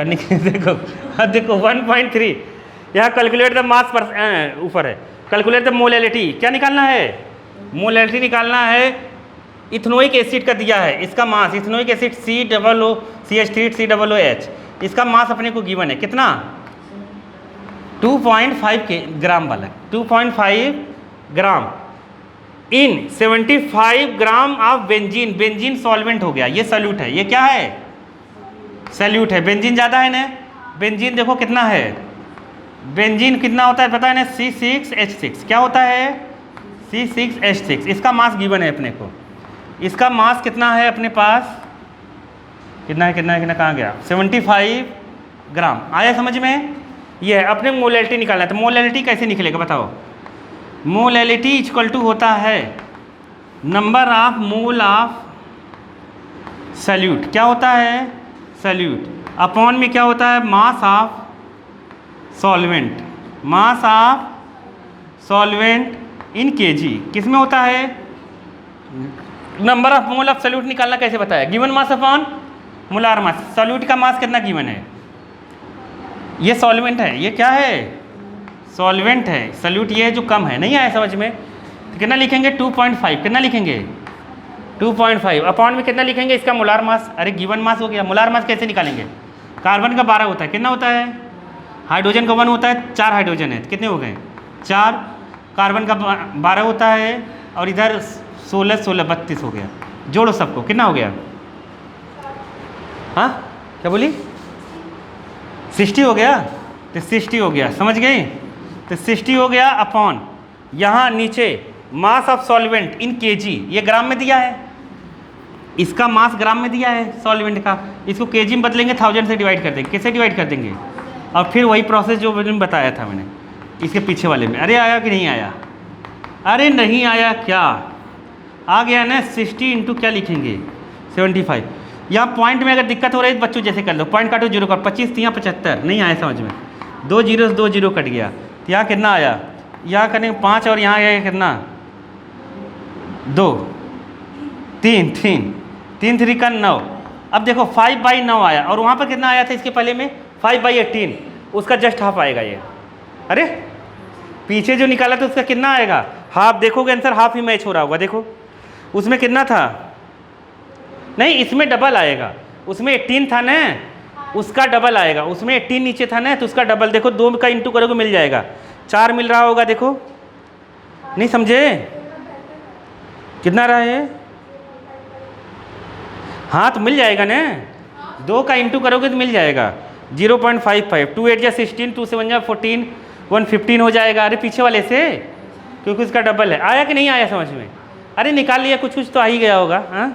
करने के देखो, अब देखो 1.3, यहाँ कैलकुलेट द मास पर ऊपर है, कैलकुलेट द मोलैलिटी, क्या निकालना है? मोलैलिटी निकालना है। इथेनोइक एसिड का दिया है, इसका मास, इथेनोइक एसिड COOH, इसका मास अपने को गिवन है कितना? 2.5 ग्राम वाला, 2.5 ग्राम इन 75 gram of benzene. Benzene solvent हो गया, ये सॉल्यूट है, ये क्या है? सॉल्यूट है। बेंजीन ज़्यादा है ना, बेंजीन देखो कितना है, बेंजीन कितना होता है पता है ना? C6H6, क्या होता है? C6H6। इसका मास गिवन है अपने को, इसका मास कितना है अपने पास? कितना है, कितना है, कितना, कहाँ गया? 75 ग्राम। आया समझ में? ये है, अपने मोलैलिटी निकालना है। तो मोलैलिटी कैसे निकलेगा बताओ? मोलैलिटी इक्वल टू होता है number of mole of solute, क्या होता है? सॉल्यूट, अपॉन में क्या होता है? Mass of solvent, mass of solvent in KG. किस में होता है? Number of mole of solute निकालना कैसे बताया? Given mass upon molar mass. Solute का मास कितना गिवन है? ये सॉल्वेंट है, ये क्या है? सॉल्वेंट है। सॉल्यूट ये है जो कम है। नहीं आया समझ में? तो कितना लिखेंगे? 2.5। कितना लिखेंगे? 2.5 अपॉन में कितना लिखेंगे? इसका मोलार मास। अरे गिवन मास हो गया। मोलार मास कैसे निकालेंगे? कार्बन का 12 होता है, कितना होता है? हाइड्रोजन का 1 होता है, 4 हाइड्रोजन है, कितने हो गए? 4। कार्बन का 12 होता है और इधर 16 16 32 हो गया। जोड़ो सबको, कितना हो गया? हाँ क्या बोली? 60 हो गया। तो 60 हो गया, समझ गए? तो 60 हो गया अपॉन यहाँ नीचे mass of solvent in KG, ये ग्राम में दिया है, इसका मास ग्राम में दिया है सॉल्वेंट का, इसको केजी में बदलेंगे, 1000 से डिवाइड कर देंगे। किससे डिवाइड कर देंगे? और फिर वही प्रोसेस जो मैंने बताया था मैंने इसके पीछे वाले में। अरे आया कि नहीं आया? अरे नहीं आया क्या? आ गया ना। 60 इंटू क्या लिखेंगे? 75। यहाँ पॉइंट में अगर दिक्कत हो रही है तो बच्चों जैसे कर लो, पॉइंट काटो, 0 कर, 25 3 75। नहीं आया समझ में? 2 0 से 2 0 कट गया। तो यहाँ कितना आया? यहाँ करेंगे 5 और यहाँ आया कितना? 2 3 3 3 3 का 9। अब देखो 5/9 आया, और वहाँ पर कितना आया था इसके पहले में? 5/18, उसका जस्ट हाफ आएगा ये। अरे पीछे जो निकाला था उसका कितना आएगा? हाफ। देखोगे आंसर हाफ ही मैच हो रहा होगा। देखो उसमें कितना था? नहीं, इसमें डबल आएगा। उसमें 18 था ना, उसका डबल आएगा। उसमें 18 नीचे था ना, तो उसका डबल। देखो 2 का इंटू करोगे मिल जाएगा, 4 मिल रहा होगा। देखो नहीं समझे? कितना रहा है? हाँ तो मिल जाएगा ना, 2 का इंटू करोगे तो मिल जाएगा। 0.55, 2 8 या 16, 2 7 या 14, 115 हो जाएगा। अरे पीछे वाले से, क्योंकि उसका डबल है। आया कि नहीं आया समझ में? अरे निकाल लिया, कुछ कुछ तो आ ही गया होगा। हाँ